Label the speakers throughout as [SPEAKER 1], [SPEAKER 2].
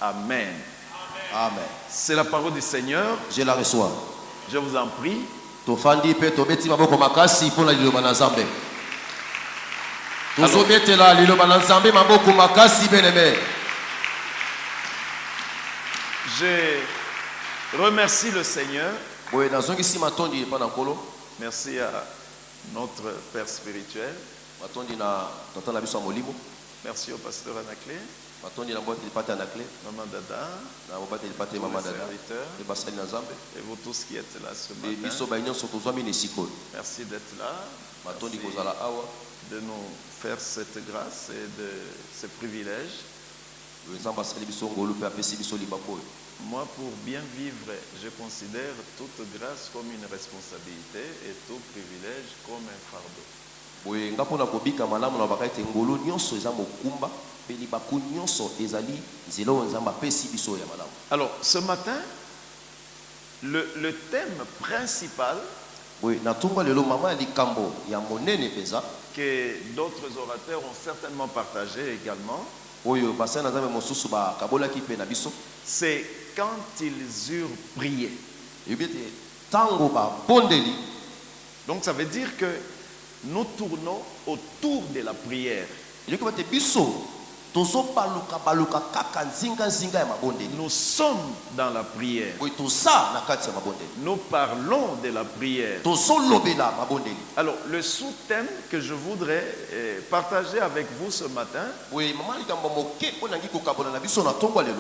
[SPEAKER 1] Amen.
[SPEAKER 2] Amen.
[SPEAKER 1] C'est la parole du Seigneur.
[SPEAKER 2] Je la reçois.
[SPEAKER 1] Je vous en prie.
[SPEAKER 2] Tofandi pe tobeti maboko makasi pona liloba na Nzambe. Tozobetela liloba na Nzambe maboko makasi bien-aimé.
[SPEAKER 1] Je remercie le Seigneur.
[SPEAKER 2] Boye nazongisi matondi pa na nkolo.
[SPEAKER 1] Merci à notre Père spirituel.
[SPEAKER 2] Matondi na tata na biso molimo.
[SPEAKER 1] Merci au pasteur Anaclé.
[SPEAKER 2] Matondi na bote pate Anaclé.
[SPEAKER 1] Maman Dada.
[SPEAKER 2] Na bote pate Maman Dada. Et basali na Nzambe.
[SPEAKER 1] Et vous tous qui êtes là ce matin.
[SPEAKER 2] Biso ba nyonso tozwami ne sikoyo.
[SPEAKER 1] Merci d'être là.
[SPEAKER 2] Matondi kozala awa.
[SPEAKER 1] De nous faire cette grâce et de ce privilège. Moi, pour bien vivre, je considère toute grâce comme une responsabilité et tout privilège comme un fardeau. Alors, ce matin, le thème principal que d'autres orateurs ont certainement partagé également, c'est quand ils eurent prié. Donc ça veut dire que nous tournons autour de la prière. Nous sommes dans la prière. Nous parlons de la prière. Alors, le sous-thème que je voudrais partager avec vous ce matin,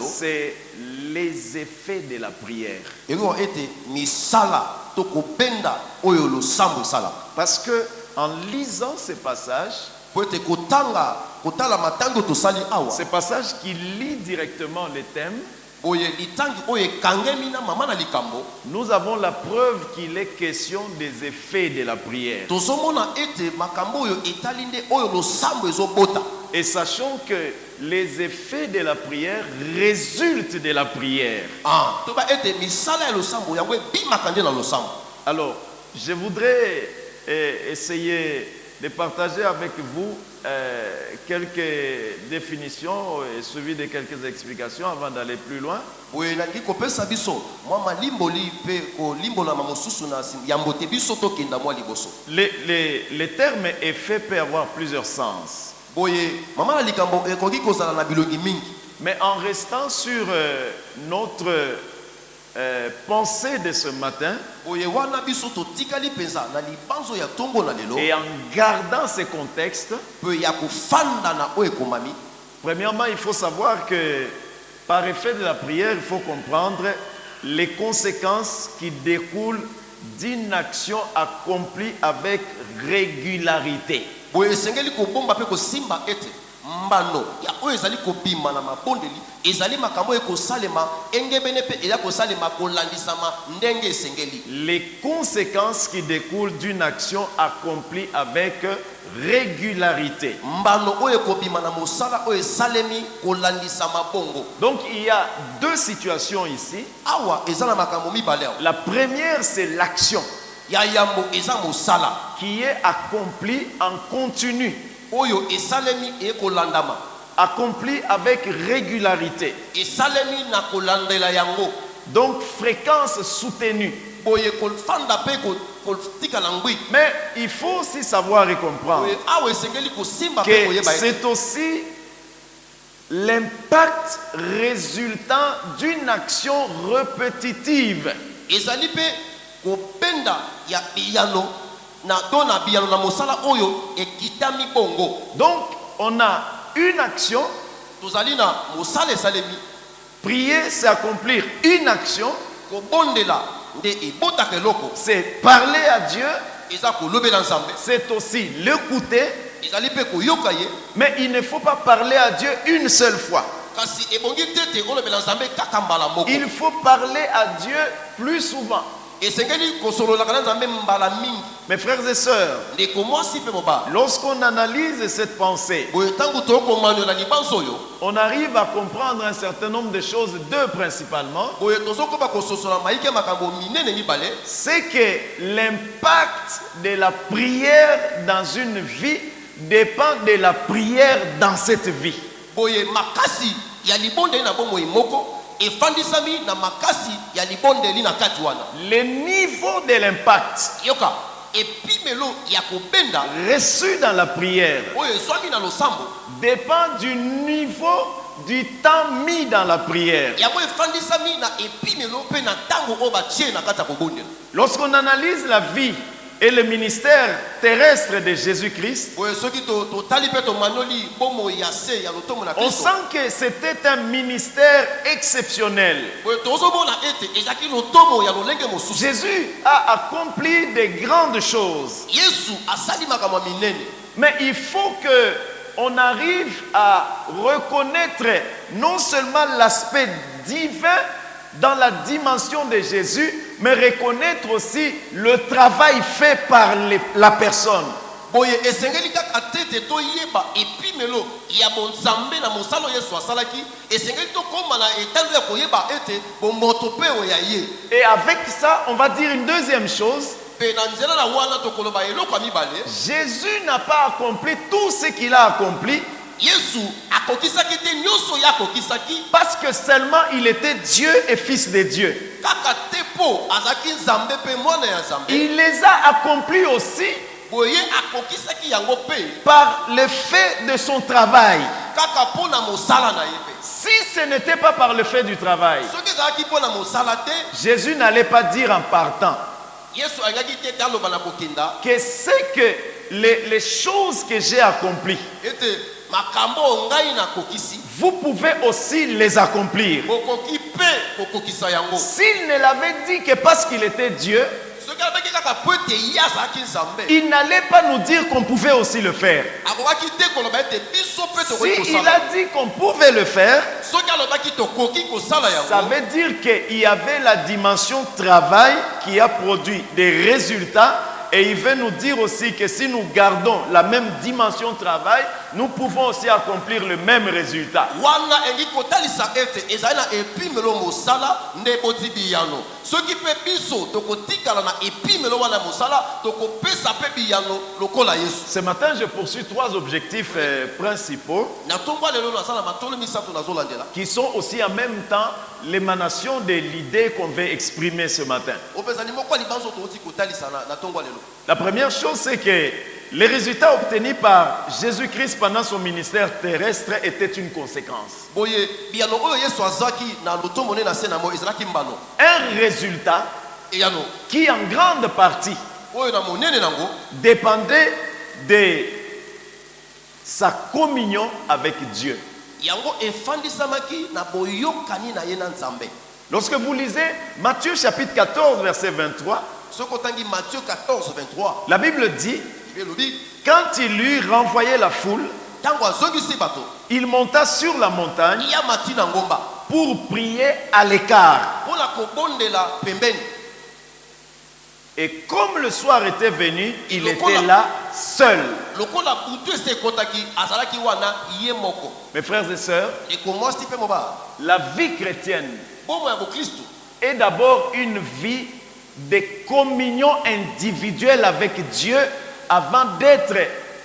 [SPEAKER 1] c'est les effets de la prière. Parce que en lisant ces passages, ce passage qui lit directement les thèmes, nous avons la preuve qu'il est question des effets de la prière. Et sachons que les effets de la prière résultent de la prière. Alors, je voudrais essayer de partager avec vous quelques définitions et suivi de quelques explications avant d'aller plus loin. Les termes effets peuvent avoir plusieurs sens. Mais en restant sur notre pensée de ce matin et en gardant ces contextes, premièrement, il faut savoir que par effet de la prière, il faut comprendre les conséquences qui découlent d'une action accomplie avec régularité. Les conséquences qui découlent d'une action accomplie avec régularité. Donc il y a deux situations ici. La première, c'est l'action qui est accomplie en continu, accompli avec régularité. Donc fréquence soutenue. Mais il faut aussi savoir et comprendre que c'est aussi l'impact résultant d'une action répétitive. Donc on a une action. Prier, c'est accomplir une action. C'est parler à Dieu. C'est aussi l'écouter. Mais il ne faut pas parler à Dieu une seule fois. Il faut parler à Dieu plus souvent. Mes frères et sœurs, lorsqu'on analyse cette pensée, on arrive à comprendre un certain nombre de choses, deux principalement. C'est que l'impact de la prière dans une vie dépend de la prière dans cette vie.
[SPEAKER 2] ya libondeli na bomoi moko efandisami na makasi ya libondeli na kati wana.
[SPEAKER 1] Le niveau de l'impact
[SPEAKER 2] yoka epimelo ya kobenda
[SPEAKER 1] reçu dans la prière
[SPEAKER 2] oyo eswami na losambo
[SPEAKER 1] dépend du niveau du temps mis dans la prière.
[SPEAKER 2] yango efandisami na epimelo pe na tango oyo batie na kati ya kobondela.
[SPEAKER 1] Lorsqu'on analyse la vie et le ministère terrestre de Jésus-Christ,
[SPEAKER 2] oyo soki totali pe tomanoli bomo ya se ya lotomo na
[SPEAKER 1] on
[SPEAKER 2] Kristo
[SPEAKER 1] sent que c'était un ministère exceptionnel.
[SPEAKER 2] oyo tozomona ete ezalaki lotomo ya lolenge mosusu.
[SPEAKER 1] Jésus a accompli de grandes choses.
[SPEAKER 2] yesu asali makambo ya minene.
[SPEAKER 1] Mais il faut que on arrive à reconnaître non seulement l'aspect divin dans la dimension de Jésus, mais reconnaître aussi le travail fait par la personne.
[SPEAKER 2] boye esengeli kaka tete toyeba epimelo ya bonzambe na mosalo yesu asalaki esengeli tokoma na etando ya koyeba ete bomoto pe oyo ya ye.
[SPEAKER 1] Et avec ça, on va dire une deuxième chose.
[SPEAKER 2] pe na nzela na wana tokoloba eloko ya mibale.
[SPEAKER 1] Jésus n'a pas accompli tout ce qu'il a accompli
[SPEAKER 2] yesu akokisaki te nyonso ye akokisaki
[SPEAKER 1] parce que seulement il était Dieu et fils de Dieu.
[SPEAKER 2] kaka te mpo azalaki nzambe mpe mwana ya nzambe.
[SPEAKER 1] Il les a accomplis aussi
[SPEAKER 2] boye akokisaki yango pe
[SPEAKER 1] par le fait de son travail.
[SPEAKER 2] kaka mpo na mosala na ye pe.
[SPEAKER 1] Si ce n'était pas par le fait du travail,
[SPEAKER 2] soki ezalaki mpo na mosala te
[SPEAKER 1] Jésus n'allait pas dire en partant
[SPEAKER 2] yesu alingaki te aloba na kokenda
[SPEAKER 1] que c'est que les choses que j'ai accomplies,
[SPEAKER 2] ete makambo oyo ngai nakokisi
[SPEAKER 1] vous pouvez aussi les accomplir.
[SPEAKER 2] bokoki mpe kokokisa yango.
[SPEAKER 1] S'il ne l'avait dit que parce qu'il était Dieu,
[SPEAKER 2] soki alobaki kaka mpo ete ye azalaki nzambe
[SPEAKER 1] il n'allait pas nous dire qu'on pouvait aussi le faire.
[SPEAKER 2] akokaki te koloba ete biso mpe tokoki
[SPEAKER 1] Si il
[SPEAKER 2] kosala.
[SPEAKER 1] a dit qu'on pouvait le faire,
[SPEAKER 2] soki alobaki tokoki kosala
[SPEAKER 1] ça
[SPEAKER 2] yango
[SPEAKER 1] veut dire qu'il y avait la dimension travail qui a produit des résultats. Et il veut nous dire aussi que si nous gardons la même dimension travail, nous pouvons aussi accomplir le même résultat.
[SPEAKER 2] wana engi kotalisa ete ezali na epimelo mosala nde boti biyano soki mpe biso tokotikala na epimelo wana mosala tokopesa mpe biyano lokola yesu.
[SPEAKER 1] Ce matin, je poursuis trois objectifs principaux
[SPEAKER 2] na ntongo lelo nazala matolo misato nazolandela
[SPEAKER 1] qui sont aussi en même temps l'émanation de l'idée qu'on veut exprimer ce matin.
[SPEAKER 2] opezani moko ya libanzo tokoti kotalisa na ntongo lelo.
[SPEAKER 1] La première chose, c'est que les résultats obtenus par Jésus-Christ pendant son ministère terrestre étaient une conséquence.
[SPEAKER 2] boye biyano oyo yesu azwaki na lotomo ne na se na mo ezalaki mbano
[SPEAKER 1] Un résultat
[SPEAKER 2] eyano
[SPEAKER 1] qui en grande partie
[SPEAKER 2] oyo na monene nango
[SPEAKER 1] dépendait de sa communion avec Dieu.
[SPEAKER 2] yango efandisamaki na boyokani na ye na nzambe.
[SPEAKER 1] Lorsque vous lisez Matthieu chapitre 14, verset 23,
[SPEAKER 2] soki otangi Matthieu 14 23
[SPEAKER 1] la Bible dit,
[SPEAKER 2] elobi
[SPEAKER 1] quand il eut renvoyé la foule,
[SPEAKER 2] ntango azongisi bato
[SPEAKER 1] il monta sur la montagne
[SPEAKER 2] ya mati na ngomba
[SPEAKER 1] pour prier à l'écart.
[SPEAKER 2] mpona kobondela pembeni.
[SPEAKER 1] Et comme le soir était venu, il
[SPEAKER 2] Le
[SPEAKER 1] était
[SPEAKER 2] cola.
[SPEAKER 1] là seul.
[SPEAKER 2] lokola butu ese ekotaki azalaki wana ye moko.
[SPEAKER 1] Mes frères et sœurs,
[SPEAKER 2] ekomwasi mpe moba
[SPEAKER 1] la vie chrétienne
[SPEAKER 2] bomo ya bokristu
[SPEAKER 1] est d'abord une vie de communion individuelle avec Dieu avant d'être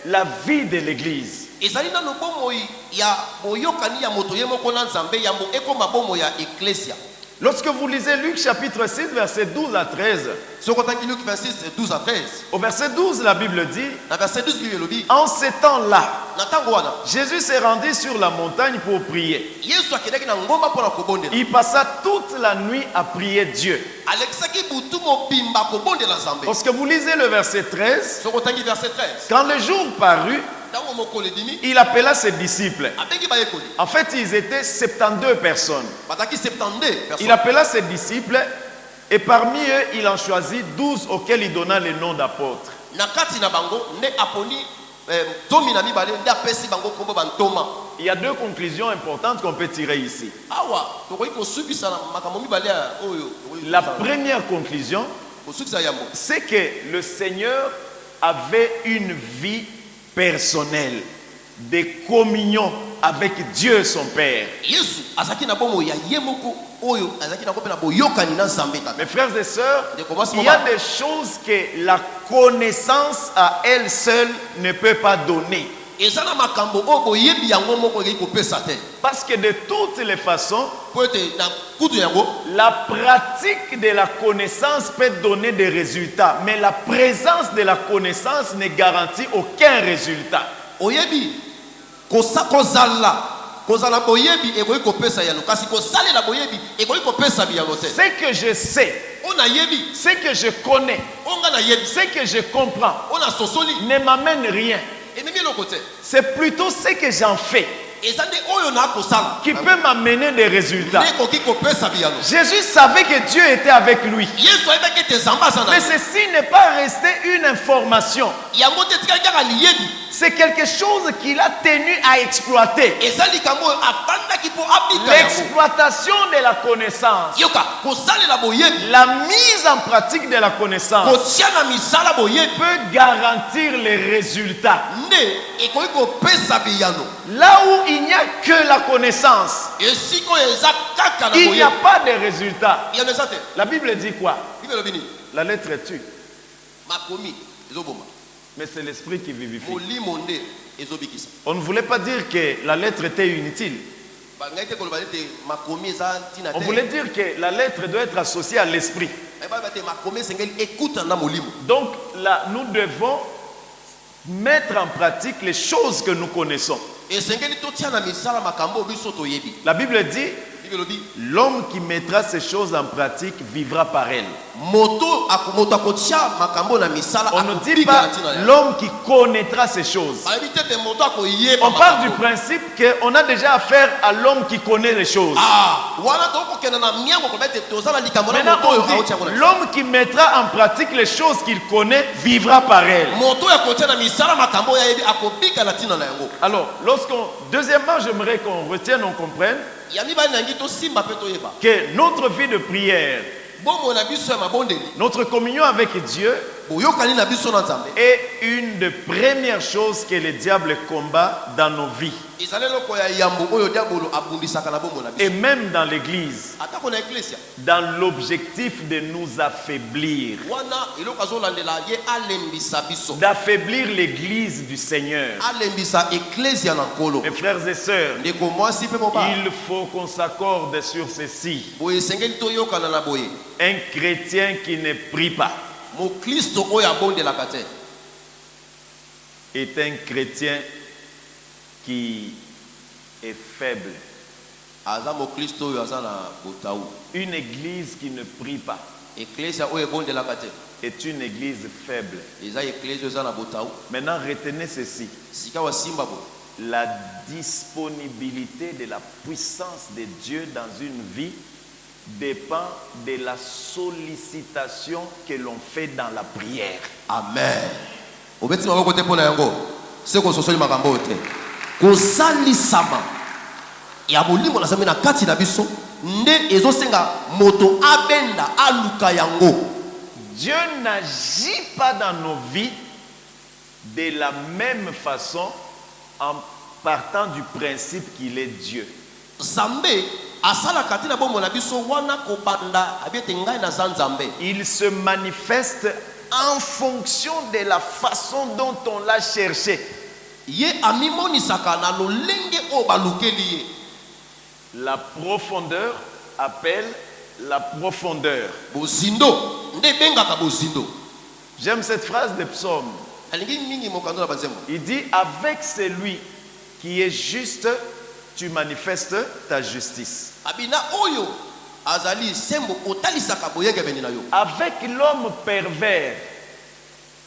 [SPEAKER 1] la vie de l'Église.
[SPEAKER 2] ezali nano bomoi ya boyokani ya moto ye moko na nzambe yambo ekoma bomo ya eklesia.
[SPEAKER 1] Lorsque vous lisez Luc chapitre 6, verset 12 à 13,
[SPEAKER 2] soki otangi Luc 26 12 à 13
[SPEAKER 1] au verset 12, la Bible dit,
[SPEAKER 2] na verset 12 bibi elobi
[SPEAKER 1] en ces temps-là,
[SPEAKER 2] na ntango wana
[SPEAKER 1] Jésus s'est rendu sur la montagne pour prier.
[SPEAKER 2] yesu akendaki na ngomba mpona kobondela.
[SPEAKER 1] Il passa toute la nuit à prier Dieu.
[SPEAKER 2] alekisaki butu mobimba kobondela nzambe.
[SPEAKER 1] Lorsque vous lisez le verset 13,
[SPEAKER 2] soki otangi verset 13
[SPEAKER 1] quand le jour parut,
[SPEAKER 2] ntango mokolo edimi
[SPEAKER 1] il appela ses disciples.
[SPEAKER 2] abengi bayekoli
[SPEAKER 1] En fait, ils étaient 72 personnes.
[SPEAKER 2] bazalaki 72
[SPEAKER 1] Il
[SPEAKER 2] personnes.
[SPEAKER 1] appela ses disciples et parmi eux, il en choisit 12 auxquels il donna le nom d'apôtres.
[SPEAKER 2] na kati na bango nde aponi zomi na mibale nde apesi bango kombo bantoma.
[SPEAKER 1] Il y a deux conclusions importantes qu'on peut tirer ici.
[SPEAKER 2] awa tokoki kosukisa na makambo mibale ya oyo tokoki
[SPEAKER 1] La
[SPEAKER 2] kosala.
[SPEAKER 1] première conclusion,
[SPEAKER 2] kosukisa yango
[SPEAKER 1] c'est que le Seigneur avait une vie personnelle de communion avec Dieu son Père.
[SPEAKER 2] yesu azalaki na bomo ya ye moko oyo azalaki na mpe na boyokani na nzambe tata.
[SPEAKER 1] Mes frères et sœurs,
[SPEAKER 2] De commencer
[SPEAKER 1] il y a
[SPEAKER 2] moment.
[SPEAKER 1] des choses que la connaissance à elle seule ne peut pas donner.
[SPEAKER 2] ezana makambo o boyebi yango moko ngei kopesa te.
[SPEAKER 1] Parce que de toutes les façons,
[SPEAKER 2] Po ete na kutu yango
[SPEAKER 1] la pratique de la connaissance peut donner des résultats, mais la présence de la connaissance ne garantit aucun résultat.
[SPEAKER 2] oyebi kozala boyebi ekoki kopesa yano kasi kosalela boyebi ekoki kopesa biyano te.
[SPEAKER 1] Ce que je sais,
[SPEAKER 2] Ona yebi
[SPEAKER 1] ce que je connais,
[SPEAKER 2] onga na yebi
[SPEAKER 1] ce que je comprends
[SPEAKER 2] ona sosoli
[SPEAKER 1] ne m'amène rien.
[SPEAKER 2] ememi eloko te.
[SPEAKER 1] C'est plutôt ce que j'en fais
[SPEAKER 2] eza nde oyo na kosala
[SPEAKER 1] qui peut m'amener des résultats.
[SPEAKER 2] nde ekoki kopesa biyano.
[SPEAKER 1] Jésus savait que Dieu était avec lui.
[SPEAKER 2] Yesu ayebaki ete nzambe aza na
[SPEAKER 1] Mais
[SPEAKER 2] ye.
[SPEAKER 1] ceci n'est pas resté une information.
[SPEAKER 2] yango te etikali kaka liyebi
[SPEAKER 1] C'est quelque chose qu'il a tenu à exploiter.
[SPEAKER 2] eza likambo oyo afandaki mpo abika yango.
[SPEAKER 1] L'exploitation de la connaissance,
[SPEAKER 2] yoka kosalela boyebi
[SPEAKER 1] la mise en pratique de la connaissance
[SPEAKER 2] kotia na misala boyebi
[SPEAKER 1] peut garantir les résultats.
[SPEAKER 2] nde ekoki kopesa biyano.
[SPEAKER 1] Là où il n'y a que la connaissance,
[SPEAKER 2] esika oyo eza kaka na
[SPEAKER 1] il n'y a
[SPEAKER 2] boyebi
[SPEAKER 1] pas de résultats.
[SPEAKER 2] biyano eza te.
[SPEAKER 1] La Bible dit quoi?
[SPEAKER 2] bible elobi nini?
[SPEAKER 1] La lettre tue,
[SPEAKER 2] makomi ezoboma
[SPEAKER 1] mais c'est l'esprit qui vivifie.
[SPEAKER 2] molimo nde ezobikisa.
[SPEAKER 1] On ne voulait pas dire que la lettre était inutile.
[SPEAKER 2] bangai te koloba ete makomi eza ntina
[SPEAKER 1] On
[SPEAKER 2] te.
[SPEAKER 1] voulait dire que la lettre doit être associée à l'esprit.
[SPEAKER 2] bayeba te makomi esengeli ekuta na molimo.
[SPEAKER 1] Donc là, nous devons mettre en pratique les choses que nous connaissons.
[SPEAKER 2] esengeli totia na misala makambo oyo biso toyebi.
[SPEAKER 1] La Bible dit,
[SPEAKER 2] bible elobi
[SPEAKER 1] l'homme qui mettra ces choses en pratique vivra par elles.
[SPEAKER 2] moto akotia makambo na misala
[SPEAKER 1] On ne dit
[SPEAKER 2] akobika
[SPEAKER 1] pas
[SPEAKER 2] na ntina ya.
[SPEAKER 1] l'homme qui connaîtra ces choses.
[SPEAKER 2] balobi te ete moto akoyeba
[SPEAKER 1] On parle du
[SPEAKER 2] makambo.
[SPEAKER 1] principe qu'on a déjà affaire à l'homme qui connaît les choses.
[SPEAKER 2] wana tokokenda na miango koloba ete toza na likambo na
[SPEAKER 1] Maintenant,
[SPEAKER 2] moto oyo
[SPEAKER 1] on
[SPEAKER 2] aotia yango na
[SPEAKER 1] dit,
[SPEAKER 2] misala.
[SPEAKER 1] l'homme qui mettra en pratique les choses qu'il connaît vivra par elles.
[SPEAKER 2] moto oyo akotia na misala makambo oyo ayebi akobika na ntina na yango.
[SPEAKER 1] Alors, deuxièmement, j'aimerais qu'on retienne, on comprenne
[SPEAKER 2] ya mibali nangi tosimba mpe toyeba
[SPEAKER 1] que notre vie de prière,
[SPEAKER 2] bomoi na biso ya mabondeli
[SPEAKER 1] notre communion avec Dieu
[SPEAKER 2] boyokani na biso na nzambe
[SPEAKER 1] est une des premières choses que le diable combat dans nos vies.
[SPEAKER 2] ezali eloko ya yambo oyo diabolo abundisaka na bomoi na
[SPEAKER 1] Et
[SPEAKER 2] biso
[SPEAKER 1] même dans l'église,
[SPEAKER 2] atako na eklesia
[SPEAKER 1] dans l'objectif de nous affaiblir,
[SPEAKER 2] wana eloko azolandela ye alembisa biso
[SPEAKER 1] d'affaiblir l'église du Seigneur.
[SPEAKER 2] alembisa eklesia na nkolo.
[SPEAKER 1] Mes frères et sœurs,
[SPEAKER 2] ndeko mwasi mpe mobali
[SPEAKER 1] il faut qu'on s'accorde sur ceci.
[SPEAKER 2] boye esengeli toyokana na boye
[SPEAKER 1] Un chrétien qui ne prie pas
[SPEAKER 2] moklisto oyo abondelaka te
[SPEAKER 1] est un chrétien qui est faible.
[SPEAKER 2] aza moklisto oyo aza na botau.
[SPEAKER 1] Une église qui ne prie pas
[SPEAKER 2] eklesia oyo ebondelaka te
[SPEAKER 1] est une église faible.
[SPEAKER 2] eza eklesia oyo eza na botau.
[SPEAKER 1] Maintenant, retenez ceci.
[SPEAKER 2] sika wasimba boye
[SPEAKER 1] La disponibilité de la puissance de Dieu dans une vie dépend de la sollicitation que l'on fait dans la prière.
[SPEAKER 2] amen. obeti maboko te mpo na yango se kososoli makambo oyo te kosalisama ya molimo na nzambe na kati na biso nde ezosenga moto abenda aluka yango.
[SPEAKER 1] Dieu n'agit pas dans nos vies de la même façon en partant du principe qu'il est Dieu.
[SPEAKER 2] nzambe asalaka te na bomoi na biso wana kobanda abi ete ngai naza nzambe.
[SPEAKER 1] Il se manifeste en fonction de la façon dont on l'a cherché.
[SPEAKER 2] ye amimonisaka na lolenge oyo balukeli ye.
[SPEAKER 1] La profondeur appelle la profondeur.
[SPEAKER 2] bozindo nde ebengaka bozindo.
[SPEAKER 1] J'aime cette phrase de Psaume.
[SPEAKER 2] alingi mingi mokando na banzembo
[SPEAKER 1] Il dit, avec celui qui est juste, tu manifestes ta justice.
[SPEAKER 2] abina oyo azali sembo otalisaka boyengebeni na yo.
[SPEAKER 1] Avec l'homme pervers,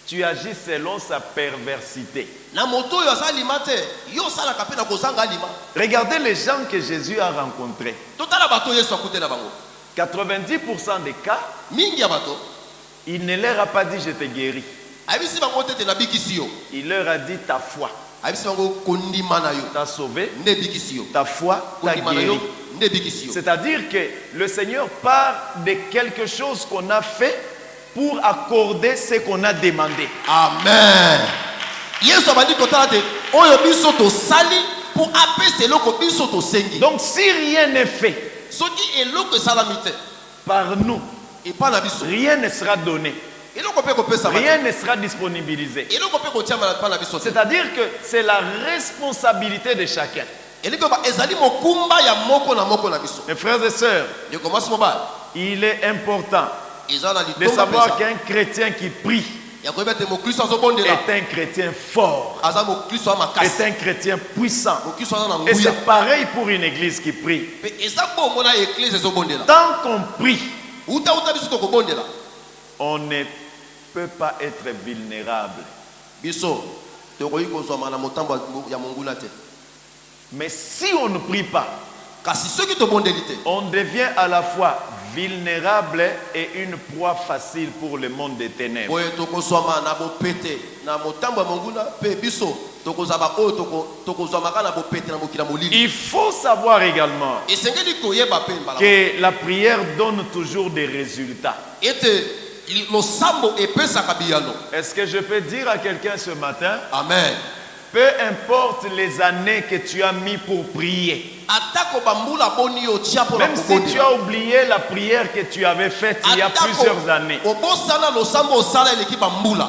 [SPEAKER 1] tu agis selon sa perversité.
[SPEAKER 2] na moto oyo aza alima te yo osalaka mpe na kozanga alima.
[SPEAKER 1] Regardez les gens que Jésus a rencontrés.
[SPEAKER 2] totala bato oyo yesu akute na bango
[SPEAKER 1] 90% des cas,
[SPEAKER 2] mingi ya bato
[SPEAKER 1] il ne leur a pas dit je te guéris.
[SPEAKER 2] ayebisi bango te ete nabikisi yo.
[SPEAKER 1] Il leur a dit ta foi
[SPEAKER 2] ayebisi bango kondima na yo
[SPEAKER 1] t'a sauvé,
[SPEAKER 2] nde ebikisi yo.
[SPEAKER 1] ta foi t'a
[SPEAKER 2] kondima na yo
[SPEAKER 1] guéri.
[SPEAKER 2] nde ebikisi yo.
[SPEAKER 1] C'est-à-dire que le Seigneur part de quelque chose qu'on a fait pour accorder ce qu'on a demandé.
[SPEAKER 2] amen. yesu abandi kotala te oyo biso tosali mpo apesa eloko biso tosengi.
[SPEAKER 1] Donc si rien n'est fait
[SPEAKER 2] soki eloko esalami te
[SPEAKER 1] par nous,
[SPEAKER 2] epa na biso
[SPEAKER 1] rien ne sera donné. Rien ne sera disponibilisé. C'est-à-dire que c'est la responsabilité de chacun. Mes frères et sœurs, il est important de savoir qu'un chrétien qui prie est un chrétien fort, est un chrétien puissant. Et c'est pareil pour une église qui prie. Tant qu'on prie, on ne peut pas être vulnérable. Mais si on ne prie pas, on devient à la fois vulnérable et une proie facile pour le monde des ténèbres. Il faut savoir également que la prière donne toujours des résultats. Est-ce que je peux dire à quelqu'un ce matin?
[SPEAKER 2] Amen.
[SPEAKER 1] Peu importe les années que tu as mis pour prier, même si tu as oublié la prière que tu avais faite il y a plusieurs années,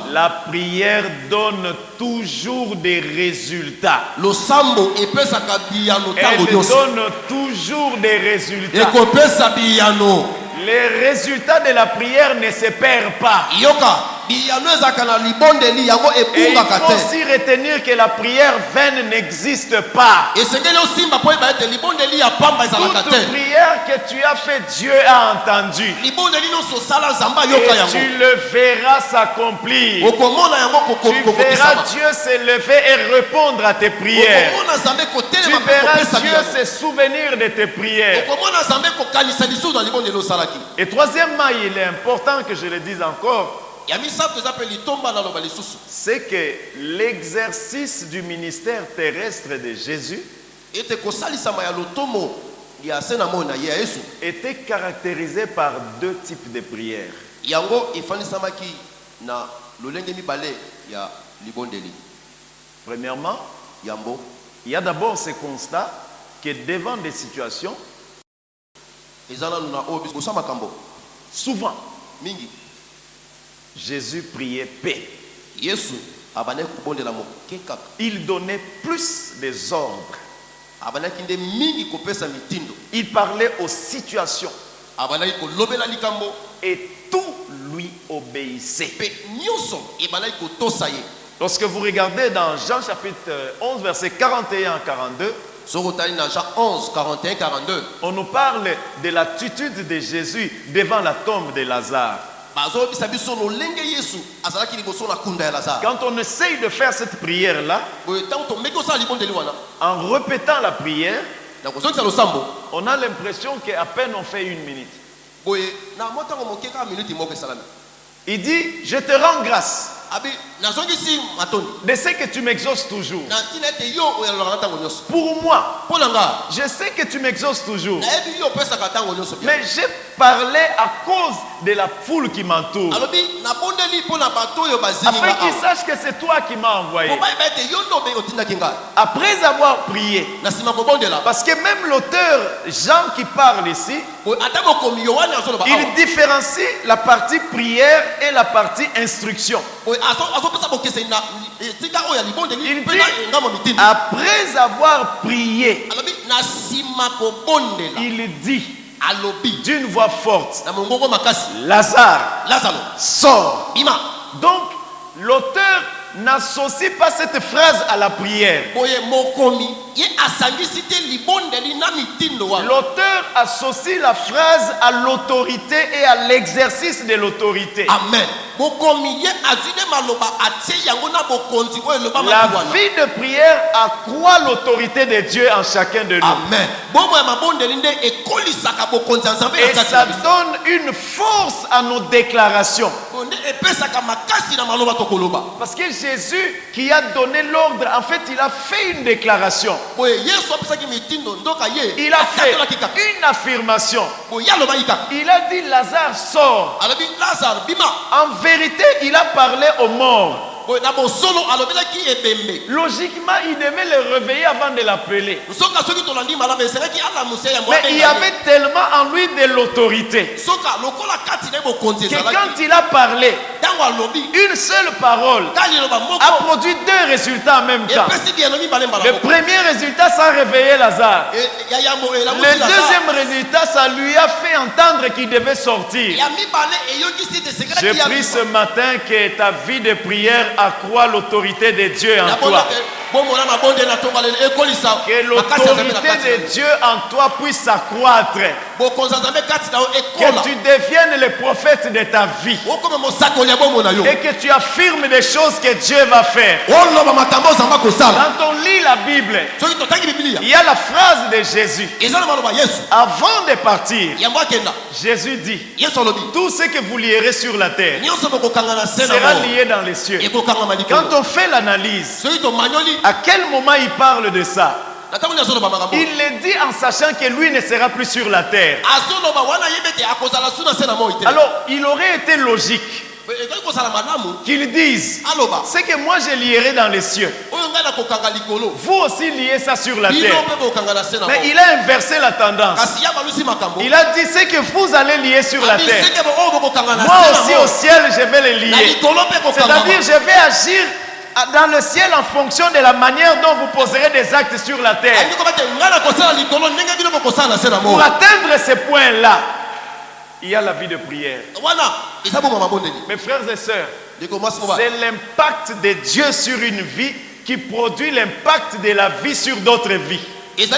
[SPEAKER 1] la prière donne toujours des résultats. Elle donne toujours des résultats. Les résultats de la prière ne se perdent pas. Et il faut aussi retenir que la prière vaine n'existe pas. Toute prière que tu as fait, Dieu a entendu. Et tu le verras s'accomplir. Tu verras Dieu se lever et répondre à tes prières. Tu verras Dieu se souvenir de tes prières. Et troisièmement, il est important que je le dise encore, c'est que l'exercice du ministère terrestre de Jésus était caractérisé par deux types de prières. Premièrement, il y a d'abord ce constat que devant des situations, souvent, Jésus priait paix. Il donnait plus des ordres. Il parlait aux situations. Et tout lui obéissait. Lorsque vous regardez dans Jean chapitre 11, versets 41 à 42, on nous parle de l'attitude de Jésus devant la tombe de Lazare. Quand on essaye de faire cette prière-là, en répétant la prière, on a l'impression qu'à peine on fait une minute. Il dit, je te rends grâce de ce que tu m'exauces toujours. Pour moi, je sais que tu m'exauces toujours. Mais j'ai parlé à cause de la foule qui m'entoure, afin qu'ils sachent que c'est toi qui m'as envoyé. Après avoir prié, parce que même l'auteur Jean qui parle ici, il différencie la partie prière et la partie instruction. Il dit, après avoir prié, il dit d'une voix forte, Lazare, sors. Donc l'auteur n'associe pas cette phrase à la prière. L'auteur associe la phrase à l'autorité et à l'exercice de l'autorité. Amen. La vie de prière accroît l'autorité de Dieu en chacun de nous. Amen. Et ça donne une force à nos déclarations. Parce que Jésus qui a donné l'ordre, en fait, il a fait une déclaration. Il a fait une affirmation. Il a dit, Lazare sort. En vérité, il a parlé aux morts. Logiquement, il devait le réveiller avant de l'appeler. Mais il y avait tellement en lui de l'autorité que quand il a parlé, une seule parole a produit deux résultats en même temps. Le premier résultat, ça a réveillé Lazare. Le deuxième résultat, ça lui a fait entendre qu'il devait sortir. J'ai pris ce matin que ta vie de prière accroît l'autorité de Dieu en toi. Que l'autorité de Dieu en toi puisse s'accroître. Que tu deviennes le prophète de ta vie. Et que tu affirmes des choses que Dieu va faire. Quand on lit la Bible, il y a la phrase de Jésus. Avant de partir, Jésus dit: tout ce que vous lierez sur la terre sera lié dans les cieux. Quand on fait l'analyse, à quel moment il parle de ça? Il le dit en sachant que lui ne sera plus sur la terre. Alors, il aurait été logique qu'ils disent: ce que moi je lierai dans les cieux, vous aussi liez ça sur la terre. Mais il a inversé la tendance. Il a dit: ce que vous allez lier sur la terre, moi aussi au ciel je vais les lier. C'est-à-dire, je vais agir dans le ciel en fonction de la manière dont vous poserez des actes sur la terre. Pour atteindre ce point-là, il y a la vie de prière. Mes frères et sœurs, c'est l'impact de Dieu sur une vie qui produit l'impact de la vie sur d'autres vies. Si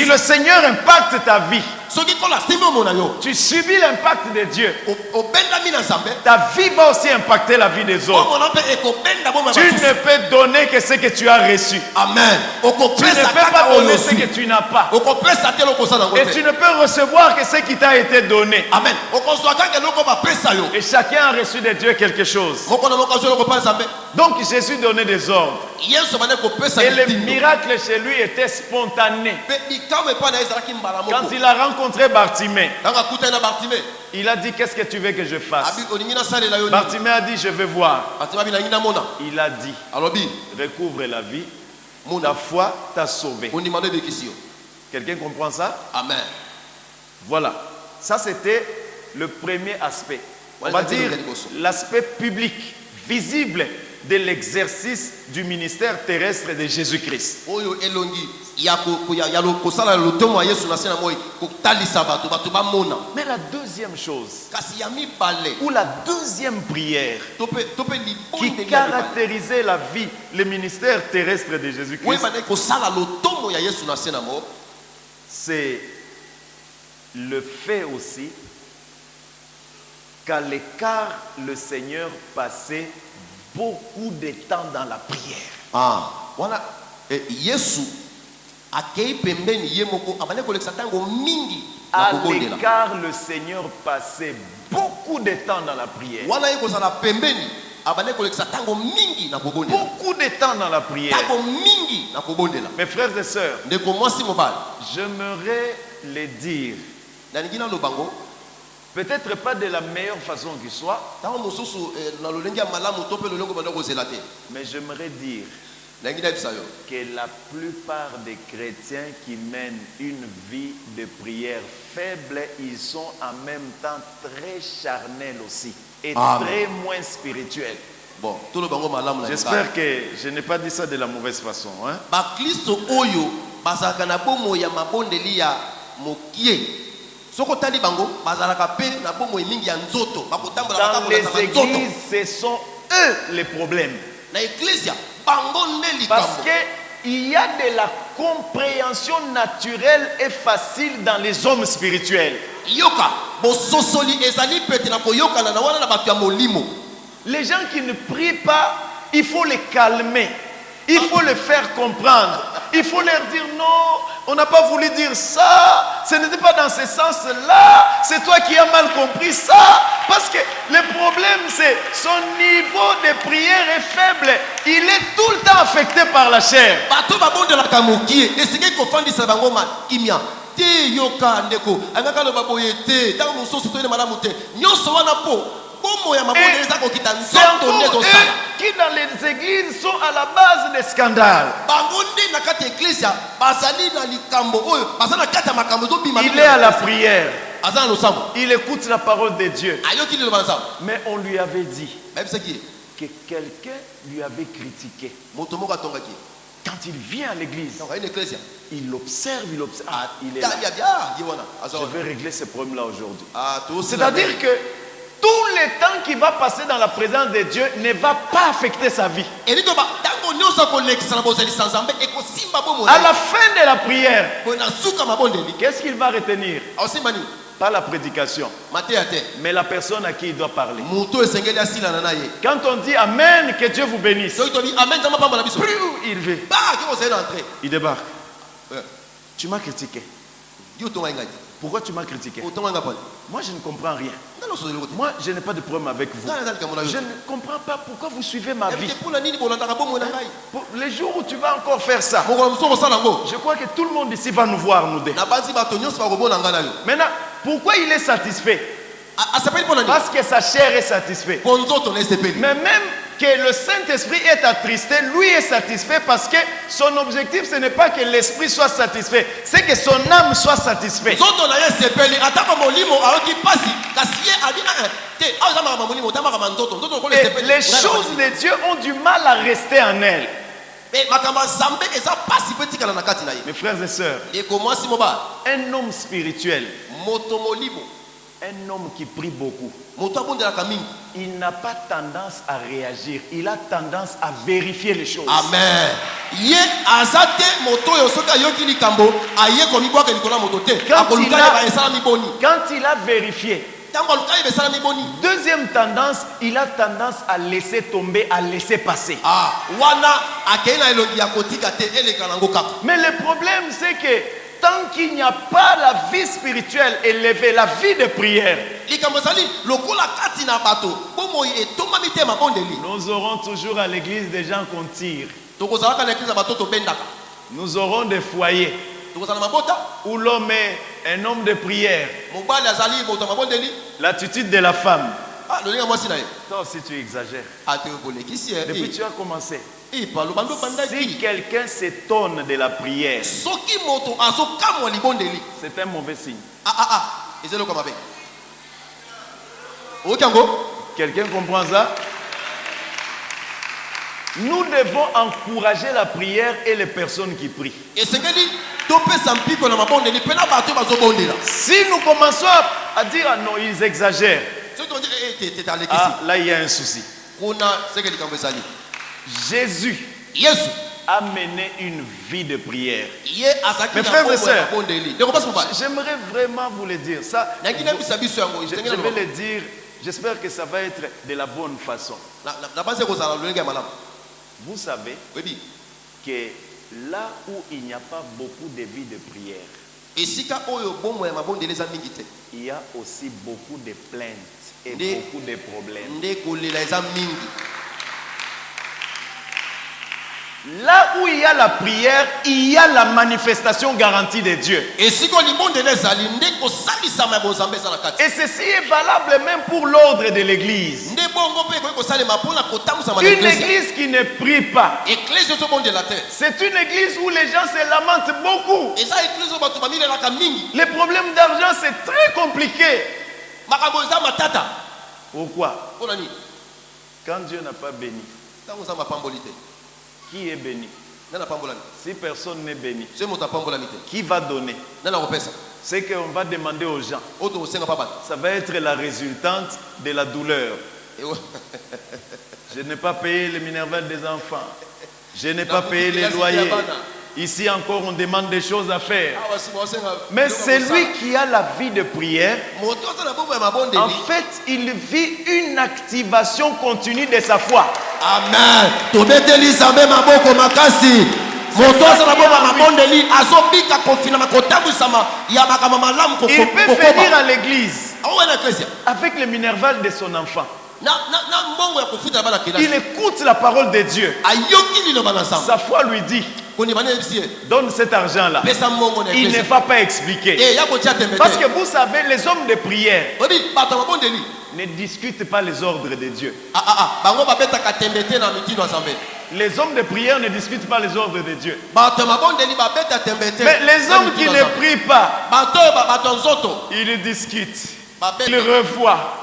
[SPEAKER 1] le Seigneur impacte ta vie, tu subis l'impact de Dieu. Ta vie va aussi impacter la vie des autres. Tu ne peux donner que ce que tu as reçu.
[SPEAKER 2] Amen.
[SPEAKER 1] Tu ne peux pas donner ce que tu n'as pas. Et tu ne peux recevoir que ce qui t'a été donné.
[SPEAKER 2] Amen.
[SPEAKER 1] Et chacun a reçu de Dieu quelque chose. Donc Jésus donnait des ordres. Et le miracle chez lui était spontané. Quand il a rencontré Bartimée, il a dit: qu'est-ce que tu veux que je fasse? Bartimée a dit: je veux voir. Il a dit: recouvre la vie, ta foi t'a sauvé. Quelqu'un comprend ça?
[SPEAKER 2] Amen.
[SPEAKER 1] Voilà, ça c'était le premier aspect. On va dire l'aspect public, visible de l'exercice du ministère terrestre de Jésus-Christ. Mais la deuxième chose, ou la deuxième prière qui caractérisait la vie, le ministère terrestre de Jésus-Christ, c'est le fait aussi qu'à l'écart, le Seigneur passait beaucoup de temps dans la prière. À l'écart, le Seigneur passait beaucoup de temps dans la prière. Beaucoup de temps dans la prière. Mes frères et sœurs, j'aimerais le dire, peut-être pas de la meilleure façon qui soit, mais j'aimerais dire que la plupart des chrétiens qui mènent une vie de prière faible, ils sont en même temps très charnels aussi et très moins spirituels. J'espère que je n'ai pas dit ça de la mauvaise façon. Hein? Dans les églises, ce sont eux les problèmes. Parce qu'il y a de la compréhension naturelle et facile dans les hommes spirituels. Les gens qui ne prient pas, il faut les calmer. Il faut les faire comprendre. Il faut leur dire: non, on n'a pas voulu dire ça. Ce n'était pas dans ce sens-là. C'est toi qui as mal compris ça. Parce que le problème, c'est son niveau de prière est faible. Il est tout le temps affecté par la chair.
[SPEAKER 2] te yoka ndeko angaka loba boye te tango mosusu to ene malamu te nyonso wana po bomo ya mabonde eza kokita nzoto nde tosala
[SPEAKER 1] qui dans les églises sont à la base des scandales.
[SPEAKER 2] bango nde na kati ya eklezia bazali na likambo oyo bazali na kati ya makambo ezobima
[SPEAKER 1] Il est à la prière.
[SPEAKER 2] aza na losambo
[SPEAKER 1] Il écoute la parole de Dieu.
[SPEAKER 2] ayoki liloba na nzambe
[SPEAKER 1] Mais on lui avait dit
[SPEAKER 2] bayebisaki ye
[SPEAKER 1] que quelqu'un lui avait critiqué.
[SPEAKER 2] moto moko atongaki ye
[SPEAKER 1] Quand il vient à l'église,
[SPEAKER 2] donc ayi na eklezia
[SPEAKER 1] il observe. Ah, il est là.
[SPEAKER 2] atali abia ye wana aza
[SPEAKER 1] Je
[SPEAKER 2] wana
[SPEAKER 1] vais régler ce problème-là aujourd'hui.
[SPEAKER 2] tosila
[SPEAKER 1] C'est-à-dire que tout le temps qu'il va passer dans la présence de Dieu ne va pas affecter sa vie.
[SPEAKER 2] eli toba ntango nyonso akolekisa na bozalisa nzambe ekosimba bomo
[SPEAKER 1] À la fin de la prière,
[SPEAKER 2] boye na suka mabondeli
[SPEAKER 1] qu'est-ce qu'il va retenir?
[SPEAKER 2] aosimba nini
[SPEAKER 1] Pas la prédication,
[SPEAKER 2] mateya te
[SPEAKER 1] mais la personne à qui il doit parler.
[SPEAKER 2] moto esengeli asilana na ye
[SPEAKER 1] Quand on dit Amen, que Dieu vous bénisse,
[SPEAKER 2] soki tobi amen nzambe apambola biso
[SPEAKER 1] plus il veut,
[SPEAKER 2] baki kozali na entré
[SPEAKER 1] il débarque. Tu m'as critiqué.
[SPEAKER 2] di otongai ngai te
[SPEAKER 1] Pourquoi tu m'as critiqué?
[SPEAKER 2] otongai nga pali
[SPEAKER 1] Moi, je ne comprends rien.
[SPEAKER 2] ngana osozeli kote
[SPEAKER 1] Moi, je n'ai pas de problème avec vous.
[SPEAKER 2] ngana eza likambo na yo
[SPEAKER 1] Je ne comprends pas pourquoi vous suivez ma vie.
[SPEAKER 2] te mpona nini bolandaka bomoi na ngai
[SPEAKER 1] Les jours où tu vas encore faire ça,
[SPEAKER 2] mokolo mosusu okosala yango
[SPEAKER 1] je crois que tout le monde ici va nous voir, nous deux.
[SPEAKER 2] na banzi bato nyonso bakobona ngai na yo
[SPEAKER 1] Maintenant, pourquoi il est satisfait?
[SPEAKER 2] asepeli mpona nini
[SPEAKER 1] Parce que sa chair est satisfaite.
[SPEAKER 2] po nzoto na esepeli
[SPEAKER 1] Mais même que le Saint-Esprit est attristé, lui est satisfait parce que son objectif, ce n'est pas que l'esprit soit satisfait, c'est que son âme soit satisfaite.
[SPEAKER 2] nzoto na ye esepeli atako molimo ayoki mpasi kasi ye abi te awa eza makambo molimo ta makambo ya nzoto nzoto lokola
[SPEAKER 1] Et
[SPEAKER 2] esepeli
[SPEAKER 1] les choses de Dieu ont du mal à rester en elle.
[SPEAKER 2] me makambo ya nzambe eza mpasi mpe etikala na kati na ye
[SPEAKER 1] Mes frères et sœurs,
[SPEAKER 2] eko mwasi mobala
[SPEAKER 1] un homme spirituel,
[SPEAKER 2] moto molimo
[SPEAKER 1] un homme qui prie beaucoup,
[SPEAKER 2] moto abondelaka mingi
[SPEAKER 1] il n'a pas tendance à réagir, il a tendance à vérifier les choses.
[SPEAKER 2] amen ye aza te moto oyo soki ayoki likambo aye komibwaka likolo ya moto te akoluka yeba esalami boni
[SPEAKER 1] Quand il a vérifié,
[SPEAKER 2] ntango aluka yeba esalami boni
[SPEAKER 1] deuxième tendance, il a tendance à laisser tomber, à laisser passer.
[SPEAKER 2] wana akei na elongi ya kotika te eleka nango kaka
[SPEAKER 1] Mais le problème, c'est que tant qu'il n'y a pas la vie spirituelle élevée, la vie de prière,
[SPEAKER 2] likambo ezali lokola kati na bato bomoi etomami te mabondeli
[SPEAKER 1] nous aurons toujours à l'église des gens qu'on tire.
[SPEAKER 2] tokozalaka na eglize ya bato tobendaka
[SPEAKER 1] Nous aurons des foyers
[SPEAKER 2] tokozala na mabota
[SPEAKER 1] où l'homme est un homme de prière.
[SPEAKER 2] mobali azali moto ya mabondeli
[SPEAKER 1] L'attitude de la femme.
[SPEAKER 2] lolinga mwasi na ye
[SPEAKER 1] Toi aussi, tu exagères.
[SPEAKER 2] ate kolekisi
[SPEAKER 1] Depuis que tu as commencé,
[SPEAKER 2] palobando
[SPEAKER 1] si
[SPEAKER 2] bandaki
[SPEAKER 1] quelqu'un s'étonne de la prière,
[SPEAKER 2] soki moto azokamwa libondeli
[SPEAKER 1] c'est un mauvais signe.
[SPEAKER 2] eza eloko mabe oyoki yango
[SPEAKER 1] Quelqu'un comprend ça? Nous devons encourager la prière et les personnes qui prient.
[SPEAKER 2] esengeli topesa mpiko na mabondeli mpe na bato oyo bazobondela
[SPEAKER 1] Si nous commençons à dire ah non, ils exagèrent,
[SPEAKER 2] soki tondi tete alekisi
[SPEAKER 1] ah, là il y a un souci.
[SPEAKER 2] kuna seke likambo ezali
[SPEAKER 1] Jésus
[SPEAKER 2] yesu
[SPEAKER 1] a mené une vie de prière.
[SPEAKER 2] ye azalaki
[SPEAKER 1] Mes
[SPEAKER 2] na
[SPEAKER 1] frères et
[SPEAKER 2] bombo ya
[SPEAKER 1] sœurs,
[SPEAKER 2] mabondeli ndeko basi mobali
[SPEAKER 1] j'aimerais vraiment vous le dire. Ça,
[SPEAKER 2] nangi nayebisa biso yango
[SPEAKER 1] je vais le dire. J'espère que ça va être de la bonne façon.
[SPEAKER 2] na basi ekozala lolenge ya malamu
[SPEAKER 1] Vous savez
[SPEAKER 2] oyebi
[SPEAKER 1] que là où il n'y a pas beaucoup de vie de prière,
[SPEAKER 2] esika oyo bombo ya mabondeli eza mingi te
[SPEAKER 1] il y a aussi beaucoup de plaintes et
[SPEAKER 2] Des-
[SPEAKER 1] beaucoup de problèmes.
[SPEAKER 2] nde kolela eza mingi
[SPEAKER 1] Là où il y a la prière, il y a la manifestation garantie de Dieu.
[SPEAKER 2] esika libondeli ezali nde kosalisama ya bonzambe eza na kati
[SPEAKER 1] Et ceci est valable même pour l'ordre de l'église.
[SPEAKER 2] nde bongo mpe ekoki kosalema mpona kotambwisama na
[SPEAKER 1] Une
[SPEAKER 2] eklezia
[SPEAKER 1] église qui ne prie pas,
[SPEAKER 2] eklezia ezobondela te
[SPEAKER 1] c'est une église où les gens se lamentent beaucoup.
[SPEAKER 2] eza eklezia oyo bato bamilelaka mingi
[SPEAKER 1] Les problèmes d'argent, c'est très compliqué.
[SPEAKER 2] makambo eza matata
[SPEAKER 1] Pourquoi?
[SPEAKER 2] mpona nini
[SPEAKER 1] Quand Dieu n'a pas béni,
[SPEAKER 2] ntango nzambe apamboli te
[SPEAKER 1] qui est béni?
[SPEAKER 2] nani apambolami
[SPEAKER 1] Si personne n'est béni,
[SPEAKER 2] soki moto apambolami te
[SPEAKER 1] qui va donner?
[SPEAKER 2] nani akopesa
[SPEAKER 1] C'est qu'on va demander aux gens.
[SPEAKER 2] oyo tokosenga mpa bato
[SPEAKER 1] Ça va être la résultante de la douleur. Je n'ai pas payé les minervales des enfants. Je n'ai pas payé les loyers. Ici encore, on demande des choses à faire. Mais celui qui a la vie de prière, en fait, il vit une activation continue de sa foi.
[SPEAKER 2] Amen. Tobeteli zambe maboko makasi. Moto azala bomba mabondeli azobika konfinama kotambwisama ya makambo malamu
[SPEAKER 1] Il peut venir à l'église avec le minerval de son enfant. Il écoute la parole de Dieu. Sa foi lui dit, Donne cet argent-là. Il ne va pas expliquer. Parce que vous savez, les hommes de prière ne discutent pas les ordres de Dieu. Les hommes de prière ne discutent pas les ordres de Dieu. Mais les hommes qui ne prient pas, ils discutent, ils revoient,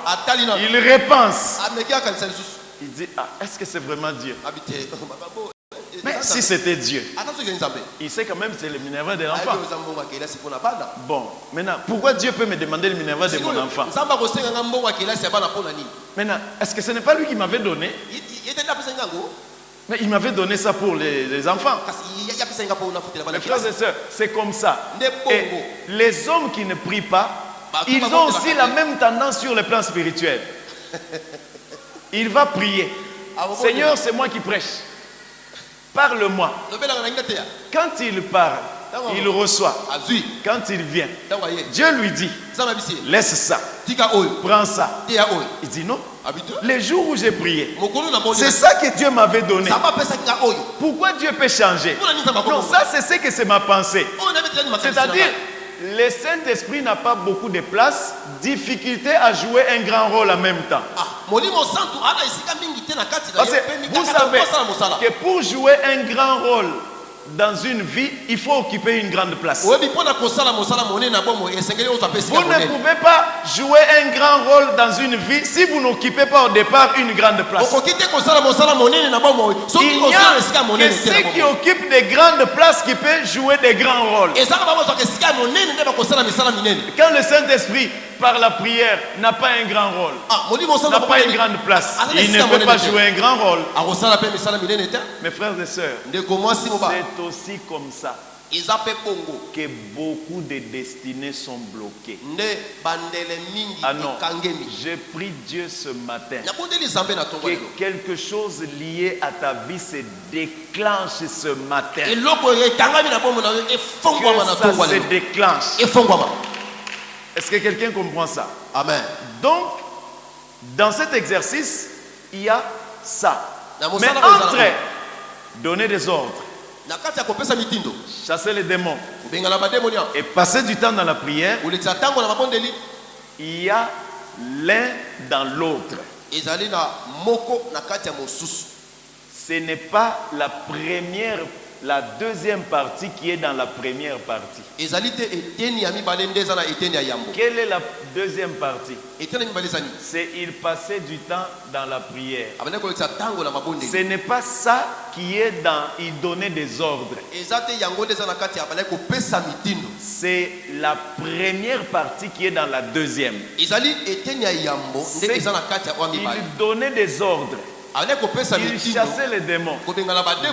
[SPEAKER 1] ils repensent. Il dit, est-ce que c'est vraiment Dieu? Mais si c'était Dieu, il sait quand même que c'est le minerval de l'enfant. Bon, maintenant, pourquoi Dieu peut me demander le minerval de mon enfant? Maintenant, est-ce que ce n'est pas lui qui m'avait donné? Mais il m'avait donné ça pour les enfants. Mes frères et sœurs, c'est comme ça. Et les hommes qui ne prient pas, ils ont aussi la même tendance sur le plan spirituel. Il va prier. Seigneur, c'est moi qui prêche. Parle-moi. Quand il parle, il reçoit. Quand il vient, Dieu lui dit, laisse ça, prends ça. Il dit non. Les jours où j'ai prié, c'est ça que Dieu m'avait donné. Pourquoi Dieu peut changer? Non, ça c'est ce que c'est ma pensée. C'est-à-dire, le Saint-Esprit n'a pas beaucoup de place, difficulté à jouer un grand rôle en même temps. Parce que vous savez que pour jouer un grand rôle dans une vie, il faut occuper une grande place. Vous ne pouvez pas jouer un grand rôle dans une vie si vous n'occupez pas au départ une grande place. Il n'y a que ceux qui occupent des grandes places qui peuvent jouer des grands rôles. Quand le Saint-Esprit, par la prière, n'a pas un grand rôle, n'a pas une grande place, il ne peut pas jouer un grand rôle. Mes frères et sœurs, c'est aussi comme ça que beaucoup de destinées sont bloquées. Ah non, je prie Dieu ce matin que quelque chose lié à ta vie se déclenche ce matin. Que ça se déclenche. Est-ce que quelqu'un comprend ça?
[SPEAKER 2] Amen.
[SPEAKER 1] Donc, dans cet exercice, il y a ça. Mais entre donner des ordres, chasser les démons et passer du temps dans la prière, il y a l'un dans l'autre. Ce n'est pas la deuxième partie qui est dans la première partie. Quelle est la deuxième partie? C'est il passait du temps dans la prière. Ce n'est pas ça qui est dans il donnait des ordres. C'est la première partie qui est dans la deuxième. Il donnait des ordres. Il chassait les démons.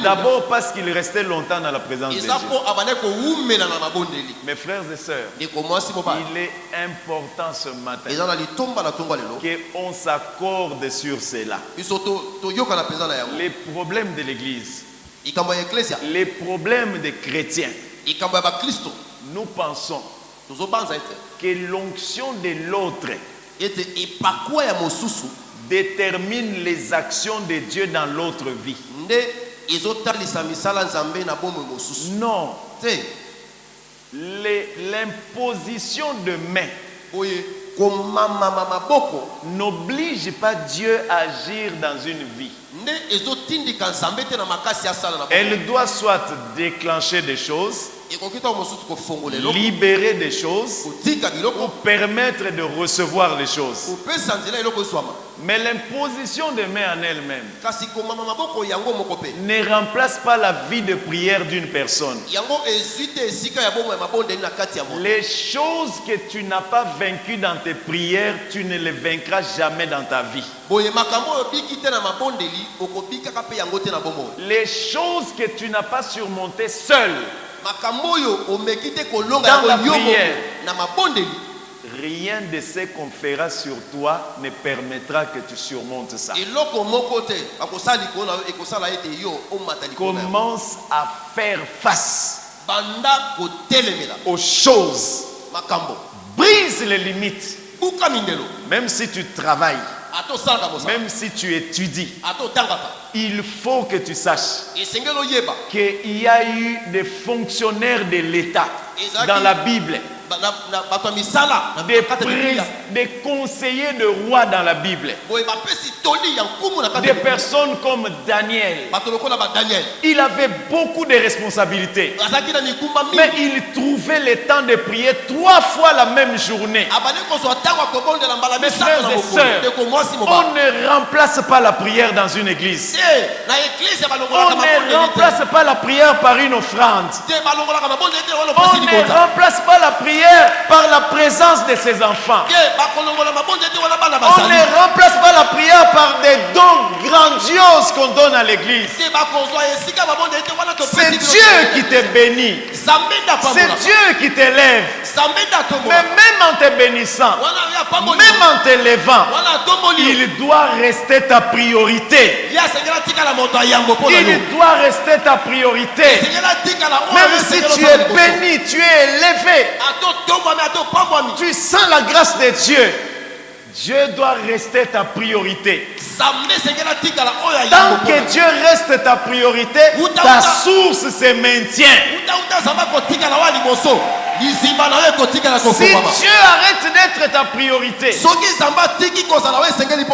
[SPEAKER 1] D'abord parce qu'il restait longtemps dans la présence de Dieu. Mes frères et sœurs, il est important ce matin qu'on s'accorde sur cela. Les problèmes de l'Église, les problèmes des chrétiens, nous pensons que l'onction de l'autre détermine les actions de Dieu dans l'autre vie. Non. L'imposition de main n'oblige pas Dieu à agir dans une vie. Elle doit soit déclencher des choses, libérer des choses ou permettre de recevoir les choses. Mais l'imposition de main en elle-même ne remplace pas la vie de prière d'une personne. Les choses que tu n'as pas vaincues dans tes prières, tu ne les vaincras jamais dans ta vie. Les choses que tu n'as pas surmontées seul dans la prière, rien de ce qu'on fera sur toi ne permettra que tu surmontes ça. Commence à faire face aux choses. Brise les limites. Même si tu travailles, Même si tu étudies, il faut que tu saches qu'il y a eu des fonctionnaires de l'État dans la Bible. Des conseillers de roi dans la Bible. Des personnes comme Daniel. Il avait beaucoup de responsabilités. Mais il trouvait le temps de prier 3 fois la même journée. Mes frères et sœurs, on ne remplace pas la prière dans une église. On ne remplace pas la prière par une offrande. On ne remplace pas la prière par la présence de ses enfants. On ne remplace pas la prière par des dons grandioses qu'on donne à l'église. C'est Dieu qui te bénit. C'est Dieu qui t'élève. Mais même en te bénissant, même en t'élevant, il doit rester ta priorité. Il doit rester ta priorité. Même si tu es béni, tu es élevé, tu sens la grâce de Dieu, Dieu doit rester ta priorité. Tant que Dieu reste ta priorité, ta source se maintient. Si Dieu arrête d'être ta priorité,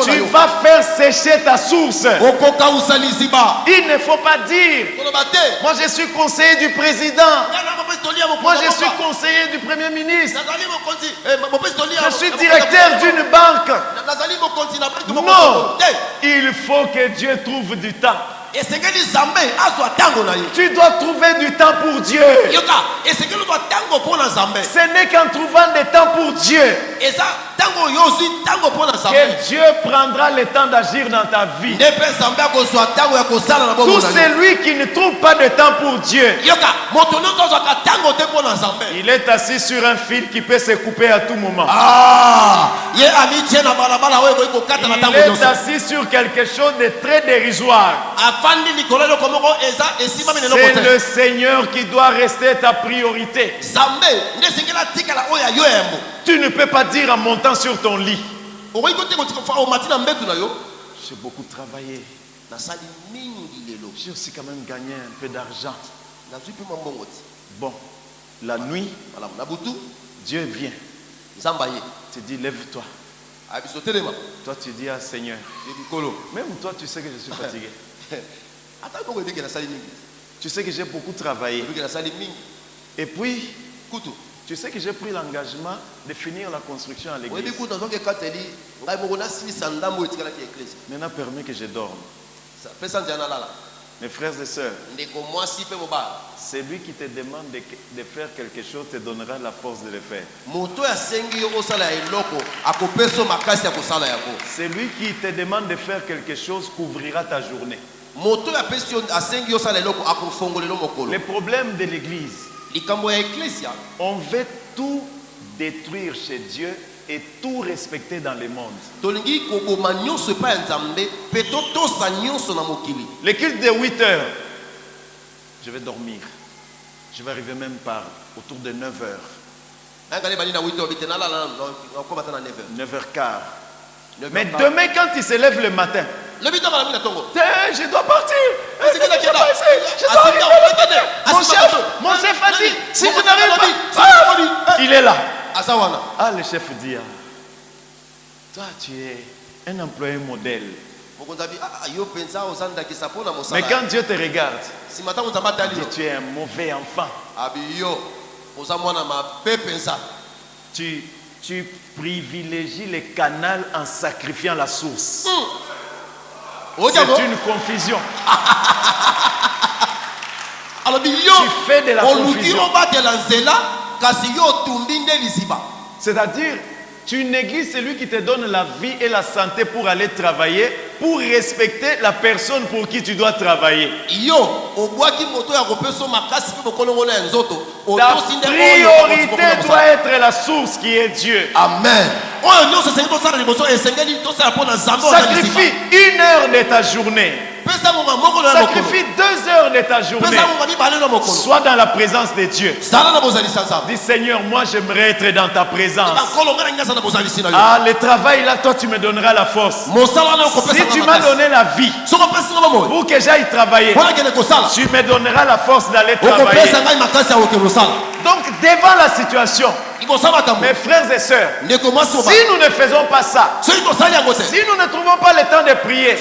[SPEAKER 1] tu vas faire sécher ta source. Il ne faut pas dire, moi je suis conseiller du président, moi je suis conseiller du premier ministre, je suis directeur d'une banque. Non, il faut que Dieu trouve du temps. Tu dois trouver du temps pour Dieu. Ce n'est qu'en trouvant du temps pour Dieu que Dieu prendra le temps d'agir dans ta vie. Tout celui qui ne trouve pas de temps pour Dieu, il est assis sur un fil qui peut se couper à tout moment. Il est assis sur quelque chose de très dérisoire. C'est le Seigneur qui doit rester ta priorité. Tu ne peux pas dire en montant sur ton lit, j'ai beaucoup travaillé, j'ai aussi quand même gagné un peu d'argent. Bon, la nuit, Dieu vient, tu dis lève-toi. Toi tu dis à Seigneur, même toi tu sais que je suis fatigué. Tu sais que j'ai beaucoup travaillé. Et puis, tu sais que j'ai pris l'engagement de finir la construction à l'église. Maintenant, permets que je dorme. Mes frères et sœurs, celui qui te demande de faire quelque chose te donnera la force de le faire. Celui qui te demande de faire quelque chose couvrira ta journée. Le problème de l'église, on veut tout détruire chez Dieu et tout respecter dans le monde. Le culte de 8 heures, je vais dormir. Je vais arriver même par autour de 9 heures. 9h15. Mais demain, quand il se lève le matin, je dois partir. Mon chef a dit, si je n'arrive pas, il est là. Ah, le chef dit, toi tu es un employé modèle. Mais quand Dieu te regarde, il dit, tu es un mauvais enfant. Tu privilégies les canaux en sacrifiant la source. C'est une confusion. Tu fais de la confusion. C'est-à-dire, tu négliges celui qui te donne la vie et la santé pour aller travailler, pour respecter la personne pour qui tu dois travailler. Ta priorité doit être la source qui est Dieu.
[SPEAKER 2] Amen.
[SPEAKER 1] Sacrifie 1 heure de ta journée Sacrifie 2 heures de ta journée. Sois dans la présence de Dieu. Dis Seigneur, moi j'aimerais être dans ta présence. Ah, le travail là, toi tu me donneras la force. Si tu m'as donné la vie pour que j'aille travailler, tu me donneras la force d'aller travailler. Donc devant la situation, mes frères et sœurs, si nous ne faisons pas ça, si nous ne trouvons pas le temps de prier,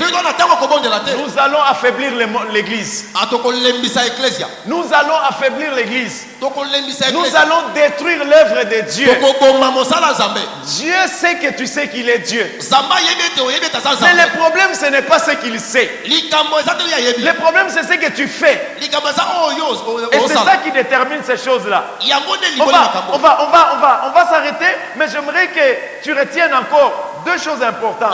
[SPEAKER 1] nous allons affaiblir l'église. Nous allons affaiblir l'église. Nous allons détruire l'œuvre de Dieu. Dieu sait que tu sais qu'il est Dieu. Mais le problème, ce n'est pas ce qu'il sait. Le problème, c'est ce que tu fais. Et c'est ça qui détermine ces choses-là. On va s'arrêter, mais j'aimerais que tu retiennes encore 2 choses importantes.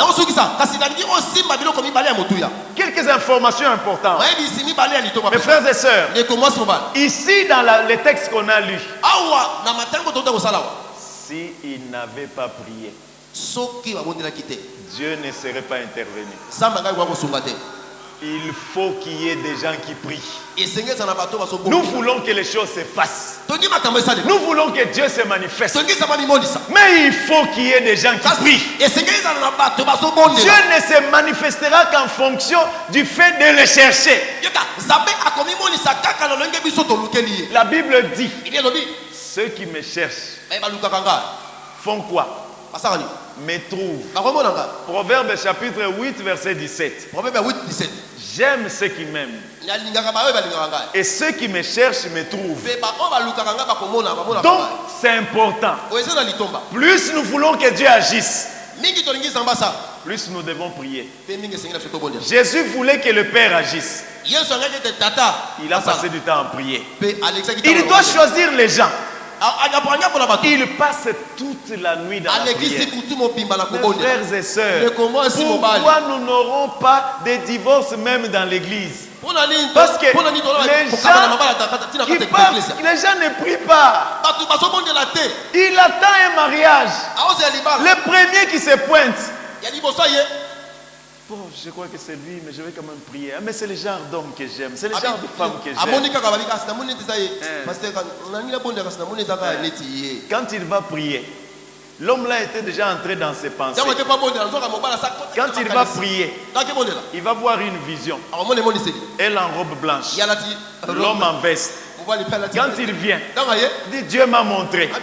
[SPEAKER 1] Quelques informations importantes. Mes frères et sœurs, ici dans les textes qu'on a lus, s'il n'avait pas prié, Dieu ne serait pas intervenu. Il faut qu'il y ait des gens qui prient. Nous voulons que les choses se fassent. Nous voulons que Dieu se manifeste. Mais il faut qu'il y ait des gens qui prient. Dieu ne se manifestera qu'en fonction du fait de le chercher. La Bible dit, ceux qui me cherchent font quoi? Me trouvent. Proverbe chapitre 8 verset 17. J'aime ceux qui m'aiment. Et ceux qui me cherchent me trouvent. Donc c'est important. Plus nous voulons que Dieu agisse, plus nous devons prier. Jésus voulait que le Père agisse. Il a passé du temps à prier. Il doit choisir les gens. Il passe toute la nuit dans la prière. Mes frères et sœurs, pourquoi nous n'aurons pas de divorce même dans l'église? Parce que les gens ne prient pas. Il attend un mariage. Le premier qui se pointe, bon, je crois que c'est lui, mais je vais quand même prier. Mais c'est le genre d'homme que j'aime. C'est le genre de femme que j'aime. Quand il va prier, l'homme là était déjà entré dans ses pensées. Quand il va prier, il va voir une vision. Elle en robe blanche, l'homme en veste. Quand il vient, il dit Dieu m'a montré. Mais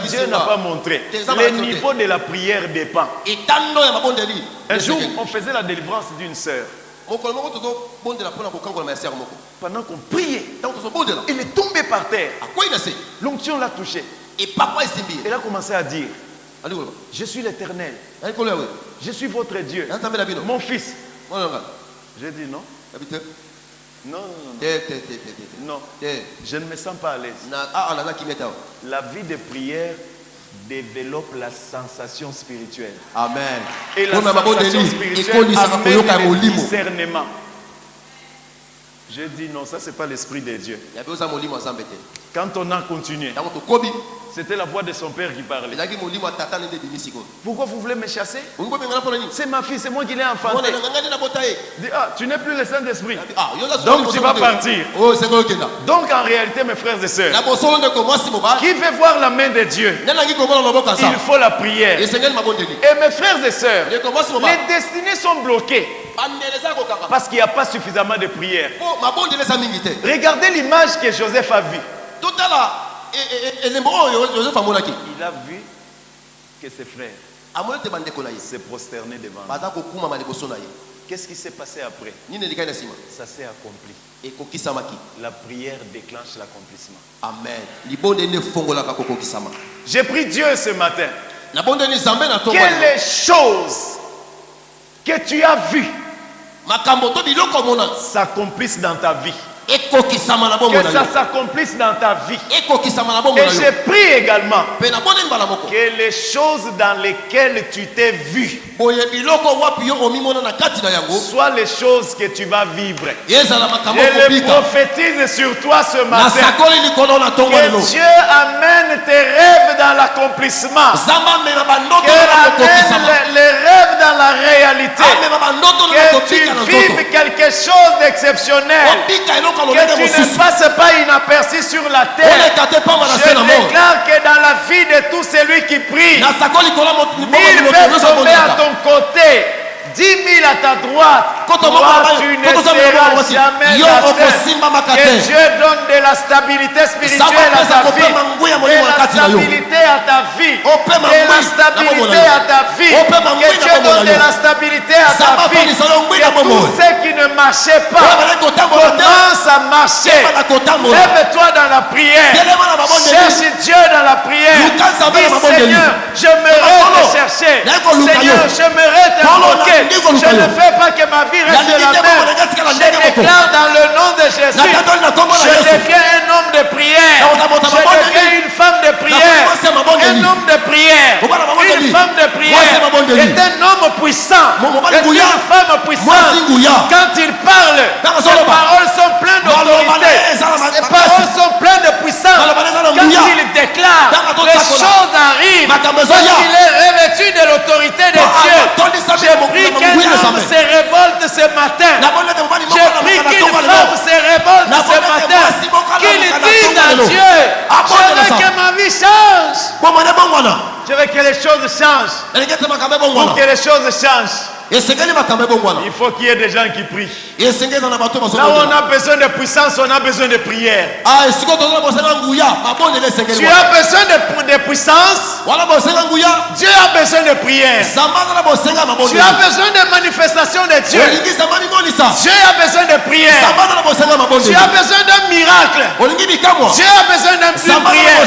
[SPEAKER 1] Dieu n'a pas montré. Le niveau de la prière dépend. Un jour, on faisait la délivrance d'une sœur. Pendant qu'on priait, il est tombé par terre. L'onction l'a touché. Elle a commencé à dire, je suis l'Éternel. Je suis votre Dieu. Mon fils. J'ai dit non. Non, non, je ne me sens pas à l'aise. La vie de prière développe la sensation spirituelle.
[SPEAKER 2] Amen.
[SPEAKER 1] Et la sensation spirituelle amène le discernement. Je dis non, ça c'est pas l'esprit de Dieu. Quand on a continué, c'était la voix de son père qui parlait. Pourquoi vous voulez me chasser? C'est ma fille, c'est moi qui l'ai enfantée. Dis, ah, tu n'es plus le Saint-Esprit. Donc tu vas partir. Donc en réalité, mes frères et sœurs, qui veut voir la main de Dieu, il faut la prière. Et mes frères et sœurs, les destinées sont bloquées parce qu'il n'y a pas suffisamment de prière. Regardez l'image que Joseph a vue. Il a vu que ses frères se prosternaient devant lui. Qu'est-ce qui s'est passé après? Ça s'est accompli. La prière déclenche l'accomplissement. Amen. J'ai pris Dieu ce matin. Quelle chose que tu as vues s'accomplissent dans ta vie. Que ça s'accomplisse dans ta vie. Et j'ai pris également que les choses dans lesquelles tu t'es vu soient les choses que tu vas vivre. Je le prophétise sur toi ce matin. Que Dieu amène tes rêves dans l'accomplissement. Que amène les rêves dans la réalité. Que tu vives quelque chose d'exceptionnel. Que tu ne passes pas inaperçu sur la terre. Je déclare que dans la vie de tout celui qui prie, 1000 peuvent tomber à ton côté, 10 000 à ta droite. Toi, tu ne seras jamais la que Dieu donne de la stabilité spirituelle à ta vie, de la stabilité à ta vie, de la stabilité à ta vie, que Dieu donne de la stabilité à ta vie, que tout ce qui ne marchait pas commence à marcher. Lève-toi dans la prière, cherche Dieu dans la prière. Dis Seigneur, j'aimerais te chercher. Seigneur, j'aimerais t'invoquer. Je ne fais pas que ma vie reste la même. Je déclare dans le nom de Jésus, je deviens un homme de prière. Je deviens une femme de prière. Un homme de prière. Une femme de prière. Est un homme puissant. Est une femme puissante. Quand il parle, ses paroles sont pleines d'autorité. Ses paroles sont pleines de puissance. Quand il déclare, les choses arrivent. Parce qu'il est revêtu de l'autorité de Dieu. Je prie qu'un homme se révolte ce matin. Je prie qu'une femme se révolte ce matin. Qu'il dise à Dieu, je veux que ma vie change. Je veux que les choses changent. Pour que les choses changent, il faut qu'il y ait des gens qui prient. Là où on a besoin de puissance, on a besoin de prière. Tu as besoin de puissance, Dieu a besoin de prière. Tu as besoin de manifestation de Dieu, Dieu a besoin de prière. Tu as besoin d'un miracle, Dieu a besoin d'une prière.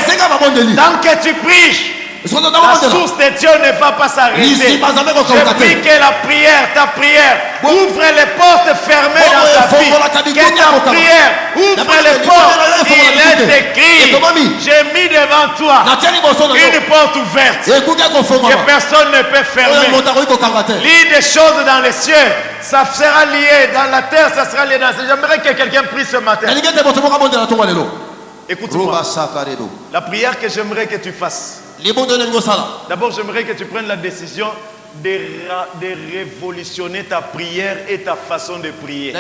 [SPEAKER 1] Tant que tu pries, la source de Dieu ne va pas s'arrêter. Je prie que la prière, ta prière, ouvre les portes fermées dans ta vie. Que ta prière ouvre les portes. Il est écrit, j'ai mis devant toi une porte ouverte que personne ne peut fermer. Lis des choses dans les cieux, ça sera lié dans la terre, ça sera lié dans la terre. J'aimerais que quelqu'un prie ce matin. Écoute-moi. La prière que j'aimerais que tu fasses. D'abord, j'aimerais que tu prennes la décision de révolutionner ta prière et ta façon de prier.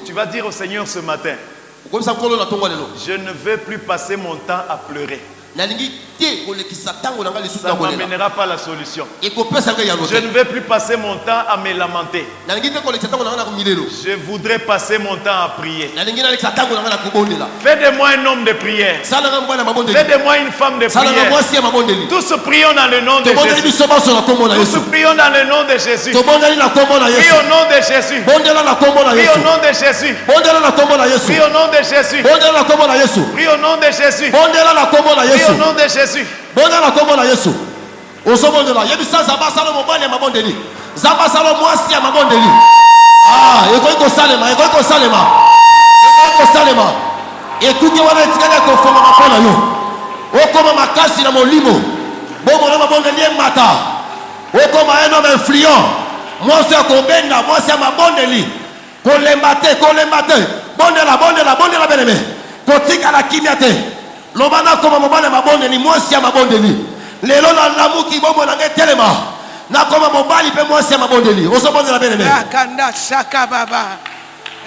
[SPEAKER 1] Tu vas dire au Seigneur ce matin, je ne veux plus passer mon temps à pleurer. Ça ne m'amènera pas la solution. Je ne vais plus passer mon temps à me lamenter. Je voudrais passer mon temps à prier. Fais de moi un homme de prière. Fais de moi une femme de prière. Tous prions dans le nom de Jésus. Tous prions dans le nom de Jésus. Prie au nom de Jésus. Prie au nom de Jésus. Prie au nom de Jésus. Prie au nom de Jésus. Au nom de Jésus.
[SPEAKER 2] Lobana koma mobale mabondeli mwasi ya mabondeli lelo na lamuki bombo na ngetelema na koma mobali pe mwasi ya mabondeli osobondela beneme
[SPEAKER 3] Rakanda Saka Baba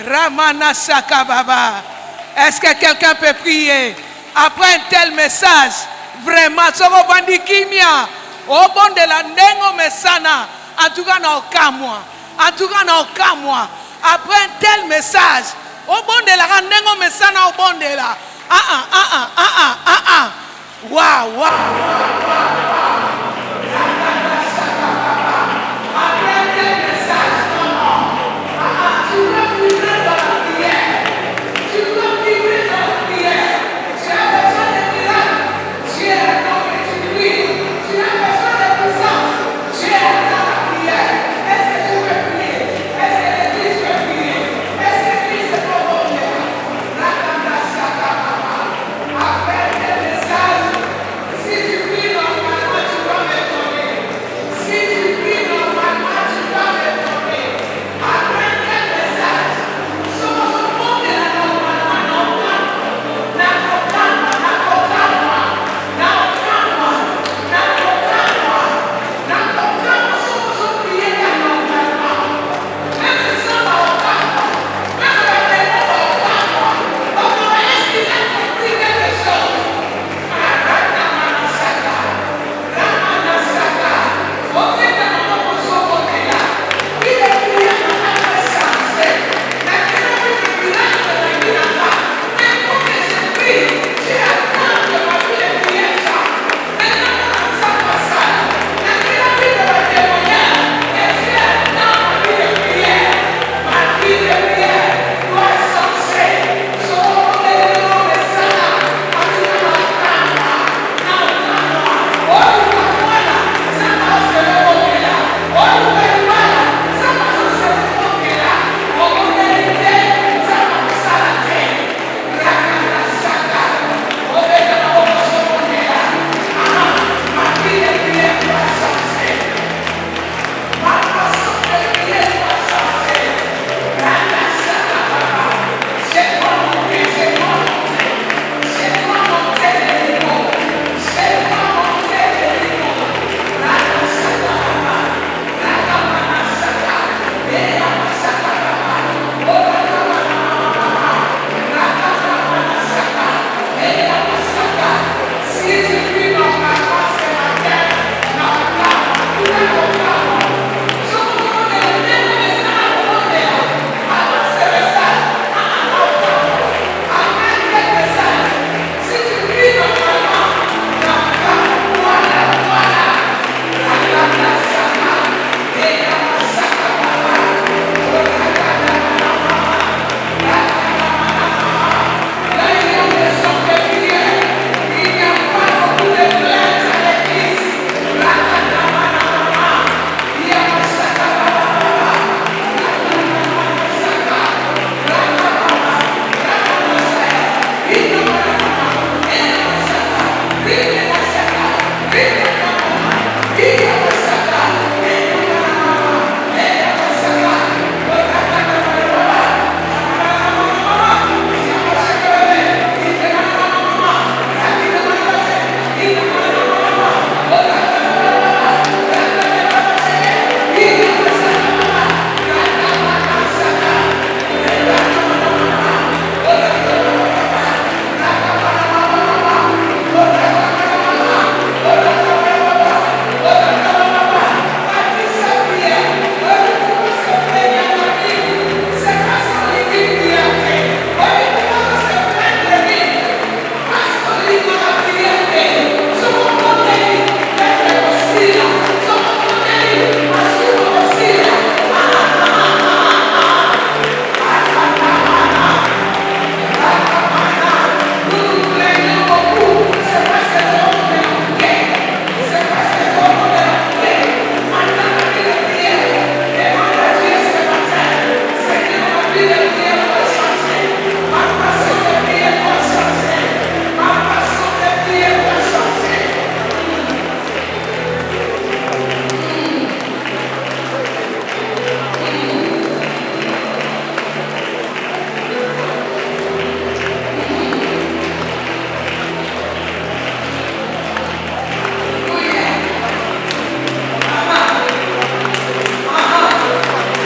[SPEAKER 3] Ramana Saka Baba. Est-ce que quelqu'un peut prier après un tel message? Vraiment soko bandi kimia obondela ndengo mesana en tout cas na okamwa après un tel message obondela ndengo mesana obondela Wow.